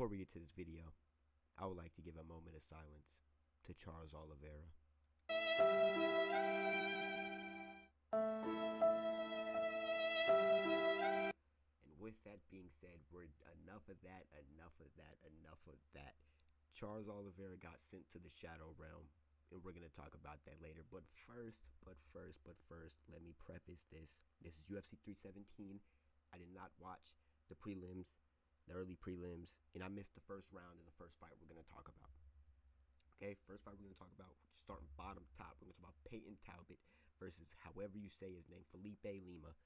Before we get to this video, I would like to give a moment of silence to Charles Oliveira. And with that being said, we're enough of that. Charles Oliveira got sent to the Shadow Realm, and we're going to talk about that later. But first, let me preface this. This is UFC 317. I did not watch the prelims, the early prelims, and I missed the first round of the first fight we're going to talk about. Okay, first fight we're going to talk about, starting bottom top, we're going to talk about Peyton Talbot versus however you say his name, Felipe Lima.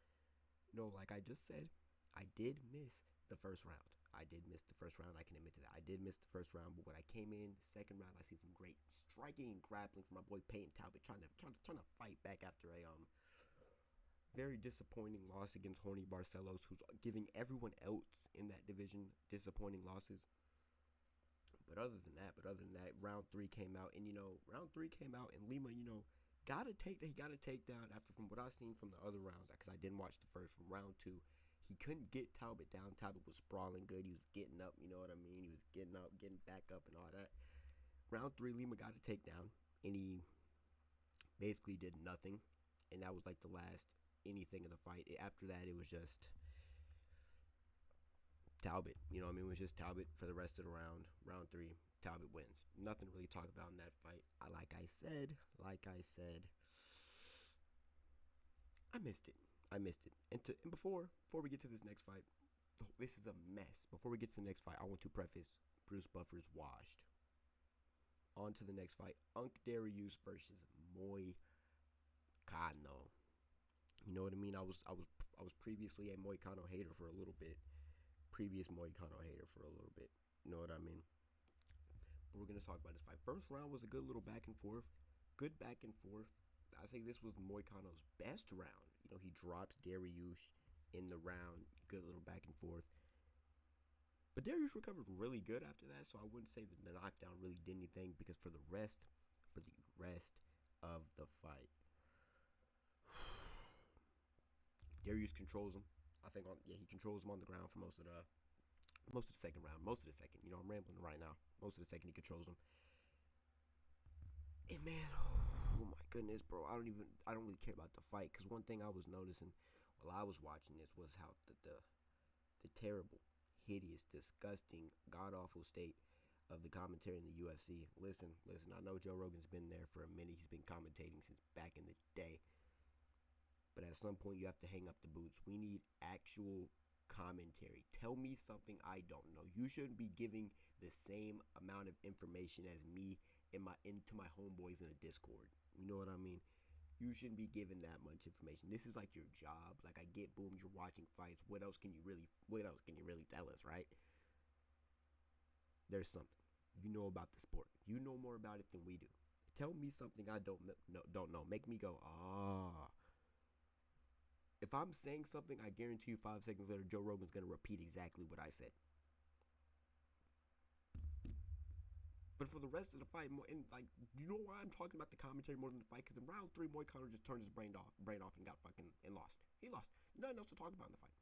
No, like I just said, I did miss the first round. I can admit to that. I did miss the first round, but when I came in the second round, I seen some great striking and grappling from my boy Peyton Talbot, trying to fight back after a very disappointing loss against Jorge Barcelos, who's giving everyone else in that division disappointing losses. But other than that, round three came out, and Lima, got a takedown after, from what I've seen from the other rounds, because I didn't watch the first. From round two, he couldn't get Talbot down. Talbot was sprawling good. He was getting up, you know what I mean? He was getting up, getting back up, and all that. Round three, Lima got a takedown, and he basically did nothing, and that was like the last anything of the fight. After that, it was just Talbot, it was just Talbot for the rest of the round. Round three, Talbot wins. Nothing really to talk about in that fight. Like I said, I missed it. And before we get to this next fight, this is a mess. Before we get to the next fight, I want to preface Bruce Buffer's washed. On to the next fight, Unc Dariush versus Moicano. You know what I mean? I was previously a Moicano hater for a little bit. You know what I mean? But we're going to talk about this fight. First round was a good little back and forth. I say this was Moicano's best round. He drops Dariush in the round. Good little back and forth. But Dariush recovered really good after that, so I wouldn't say that the knockdown really did anything, because for the rest of the fight, Dariush controls him. I think he controls him on the ground for most of the second round. I'm rambling right now. Most of the second, he controls him. And man, oh my goodness, bro, I don't really care about the fight, because one thing I was noticing while I was watching this was how the terrible, hideous, disgusting, god-awful state of the commentary in the UFC. Listen, I know Joe Rogan's been there for a minute. He's been commentating since back in the day. But at some point, you have to hang up the boots. We need actual commentary. Tell me something I don't know. You shouldn't be giving the same amount of information as me into my homeboys in a Discord. You know what I mean? You shouldn't be giving that much information. This is like your job. Like, I get, boom, you're watching fights. What else can you really tell us, right? There's something. You know about the sport. You know more about it than we do. Tell me something I don't know. Make me go, ah. If I'm saying something, I guarantee you 5 seconds later, Joe Rogan's going to repeat exactly what I said. But for the rest of the fight, and you know why I'm talking about the commentary more than the fight? Because in round 3, Moicano just turned his brain off and got and lost. He lost. Nothing else to talk about in the fight.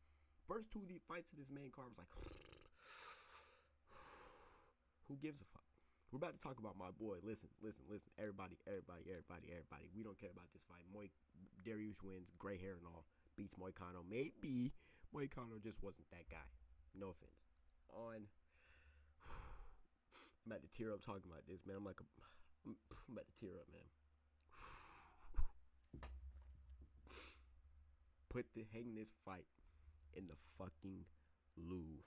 First 2 of the fights of this main card was like, who gives a fuck? We're about to talk about my boy. Listen. Everybody. We don't care about this fight. Dariush wins, gray hair and all. Beats Moicano. Maybe Moicano just wasn't that guy. No offense. I'm about to tear up talking about this, man. I'm about to tear up, man. Hang this fight in the fucking Louvre.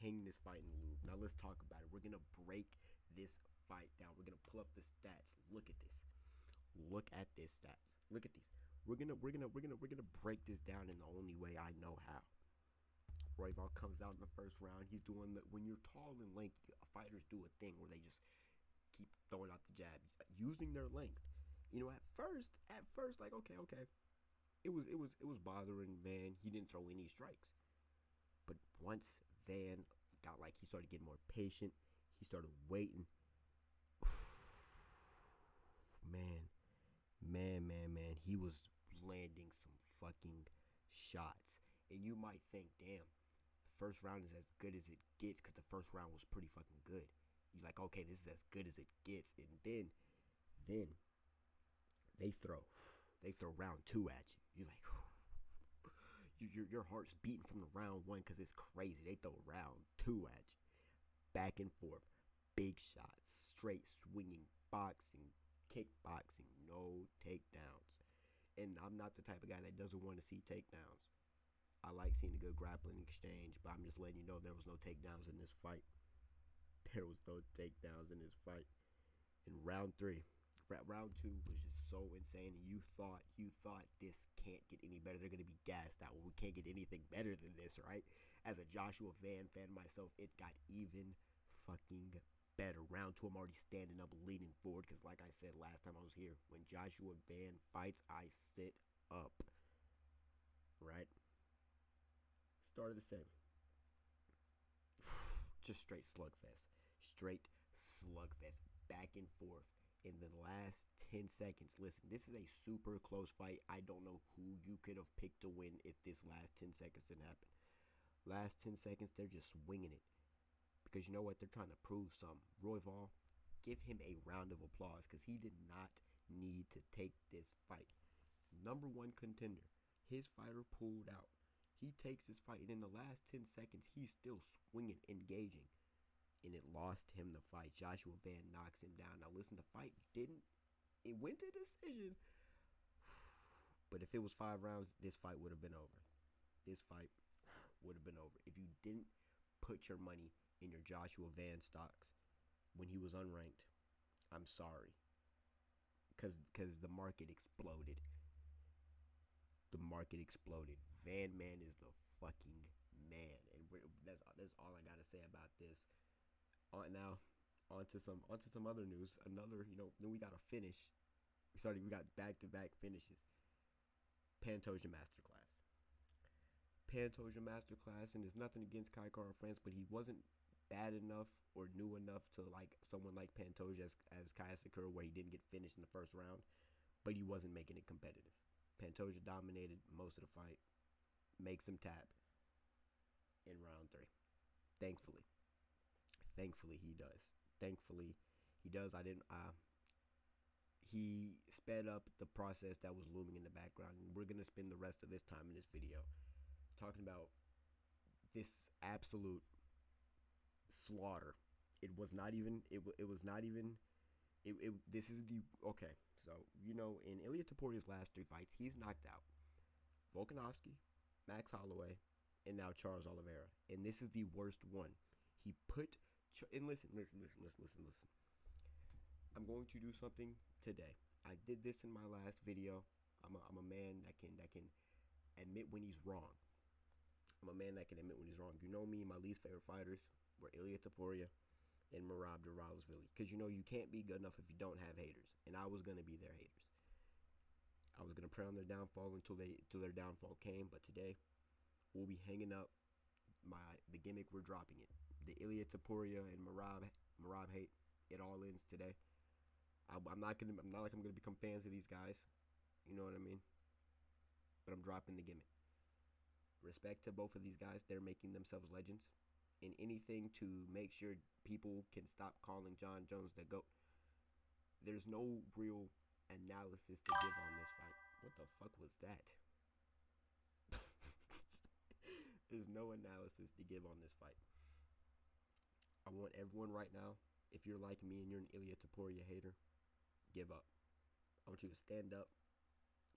Hang this fight in the Louvre. Now let's talk about it. We're gonna break this fight down. We're gonna pull up the stats. Look at this. Look at these stats. Look at these. We're gonna break this down in the only way I know how. Royval comes out in the first round. He's doing when you're tall and lanky, fighters do a thing where they just keep throwing out the jab, using their length. At first, like okay, it was bothering Van. He didn't throw any strikes, but once Van got he started getting more patient, he started waiting. Man, he was landing some fucking shots. And you might think, damn, first round is as good as it gets because the first round was pretty fucking good. You're like, okay, this is as good as it gets, and then they throw round two at you. You're like, your heart's beating from the round one because it's crazy. They throw round two at you, back and forth, big shots, straight swinging, boxing, kickboxing, no takedowns. And I'm not the type of guy that doesn't want to see takedowns. I like seeing a good grappling exchange, but I'm just letting you know there was no takedowns in this fight. There was no takedowns in this fight. In round three, round two was just so insane, and you thought this can't get any better. They're gonna be gassed out. Well, we can't get anything better than this, right? As a Joshua fan myself, it got even fucking better. Round two, I'm already standing up, leaning forward, because like I said last time I was here, when Joshua Van fights, I sit up. Right? Started the same. Just straight slugfest. Straight slugfest. Back and forth. In the last 10 seconds, listen, this is a super close fight. I don't know who you could have picked to win if this last 10 seconds didn't happen. Last 10 seconds, they're just swinging it. Because you know what? They're trying to prove something. Royval, give him a round of applause because he did not need to take this fight. Number one contender. His fighter pulled out. He takes this fight, and in the last 10 seconds, he's still swinging, engaging. And it lost him the fight. Joshua Van knocks him down. Now listen, the fight it went to decision. But if it was 5 rounds, this fight would have been over. This fight would have been over. If you didn't put your money in your Joshua Van stocks when he was unranked, I'm sorry. Because the market exploded. The market exploded. Van Man is the fucking man. And that's all I got to say about this. Now, on to some other news. Another, then we got a finish. We got back-to-back finishes. Pantoja Masterclass. And there's nothing against Kai Kara-France, but he wasn't bad enough or new enough to like someone like Pantoja as Kaya Sakura, where he didn't get finished in the first round, but he wasn't making it competitive. Pantoja dominated most of the fight. Makes him tap in round 3. Thankfully he does. He sped up the process that was looming in the background, and we're gonna spend the rest of this time in this video talking about this absolute slaughter. It was not even. This is the okay. So in Ilia Toporia's last 3 fights, he's knocked out Volkanovski, Max Holloway, and now Charles Oliveira, and this is the worst one. He put and listen. I'm going to do something today. I did this in my last video. I'm a man that can admit when he's wrong. I'm a man that can admit when he's wrong. You know me, my least favorite fighters were Ilia Topuria and Merab Dvalishvili, because you can't be good enough if you don't have haters, and I was gonna be their haters. I was gonna pray on their downfall until their downfall came. But today, we'll be hanging up the gimmick. We're dropping it. The Ilia Topuria and Merab hate. It all ends today. I'm not like I'm gonna become fans of these guys. You know what I mean? But I'm dropping the gimmick. Respect to both of these guys. They're making themselves legends. And anything to make sure people can stop calling Jon Jones the GOAT. There's no real analysis to give on this fight. What the fuck was that? There's no analysis to give on this fight. I want everyone right now, if you're like me and you're an Ilia Topuria hater, give up. I want you to stand up,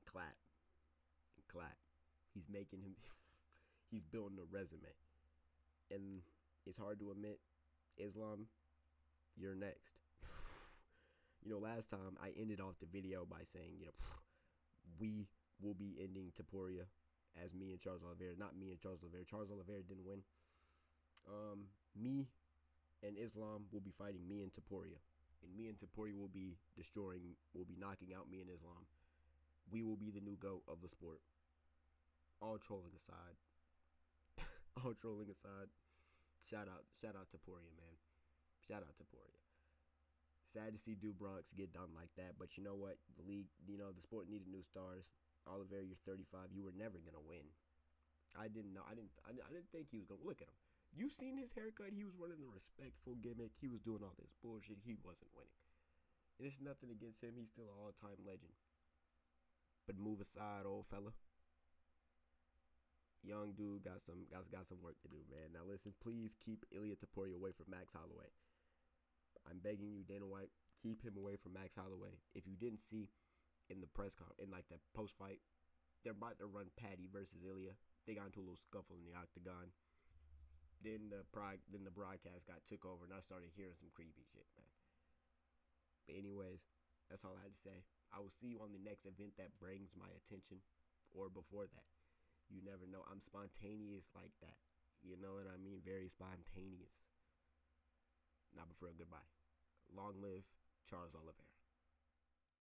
clap. He's building a resume. And it's hard to admit, Islam, you're next. Last time I ended off the video by saying, we will be ending Topuria as me and Charles Oliveira. Not me and Charles Oliveira. Charles Oliveira didn't win. Me and Islam will be fighting me and Topuria. And me and Topuria will be knocking out me and Islam. We will be the new GOAT of the sport. All trolling aside. Shout out Topuria, man. Shout out Topuria. Sad to see Bronx get done like that, but you know what? The league, the sport needed new stars. Oliveira, you're 35. You were never gonna win. I didn't know. I didn't think he was gonna look at him. You seen his haircut? He was running the respectful gimmick. He was doing all this bullshit. He wasn't winning. And it's nothing against him. He's still an all-time legend. But move aside, old fella. Young dude got some work to do, man. Now listen, please keep Ilya Taporia away from Max Holloway. I'm begging you, Dana White, keep him away from Max Holloway. If you didn't see in the press conference, in like the post fight, they're about to run Paddy versus Ilya. They got into a little scuffle in the octagon. Then the broadcast got took over, and I started hearing some creepy shit, man. But anyways, that's all I had to say. I will see you on the next event that brings my attention, or before that. You never know. I'm spontaneous like that. You know what I mean? Very spontaneous. Now, before goodbye. Long live Charles Oliveira.